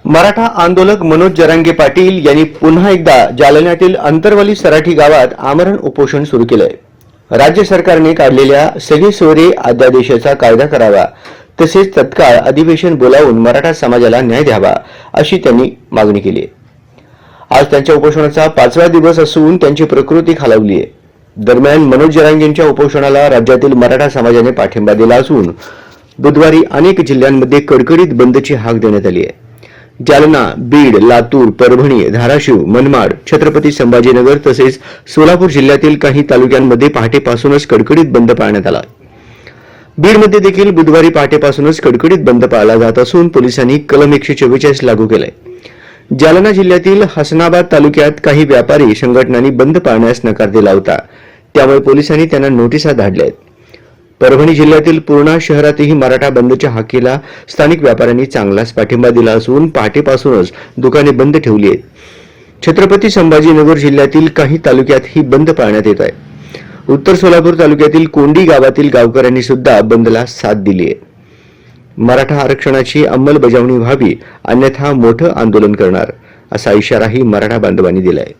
मराठा आंदोलक मनोज जरांगे पाटील यांनी पुन्हा एकदा जालन्यातील अंतरवाली सराठी गावात आमरण उपोषण सुरू केलंय। राज्य सरकारने काढलेल्या सगळे सोयरे अध्यादेशाचा कायदा करावा, तसेच तत्काळ अधिवेशन बोलावून मराठा समाजाला न्याय द्यावा, अशी त्यांनी मागणी केली आहे। आज त्यांच्या उपोषणाचा 5वा दिवस असून त्यांची प्रकृती खालावली आहे। दरम्यान मनोज जरांगेंच्या उपोषणाला राज्यातील मराठा समाजाने पाठिंबा दिला असून बुधवारी अनेक जिल्ह्यांमध्ये कडकडीत बंदची हाक देण्यात आली आहे। जालना, बीड, लातूर, परभणी, धाराशिव, मनमाड, छत्रपती संभाजीनगर तसेच सोलापूर जिल्ह्यातील काही तालुक्यांमध्ये पहाटेपासूनच कडकडीत बंद पाळण्यात आला। बीडमध्ये देखील बुधवारी पहाटेपासूनच कडकडीत बंद पाळला जात असून पोलिसांनी कलम 144 लागू केलाय। जालना जिल्ह्यातील हसनाबाद तालुक्यात काही व्यापारी संघटनांनी बंद पाळण्यास नकार दिला होता, त्यामुळे पोलिसांनी त्यांना नोटिसा धाडल्या आहेत। परभणी जिल्ह्यातील पूर्णा शहरातही मराठा बंदच्या हाकेला स्थानिक व्यापाऱ्यांनी चांगलाच पाठिंबा दिला असून पहाटेपासूनच दुकाने बंद ठेवली आहेत। छत्रपती संभाजीनगर जिल्ह्यातील काही तालुक्यात ही बंद पाळण्यात येत आहे। उत्तर सोलापूर तालुक्यातील कोंडी गावातील गावकऱ्यांनी सुद्धा बंदला साथ दिली आहे। मराठा आरक्षणाची अंमलबजावणी व्हावी, अन्यथा मोठं आंदोलन करणार, असा इशाराही मराठा बांधवांनी दिलाय।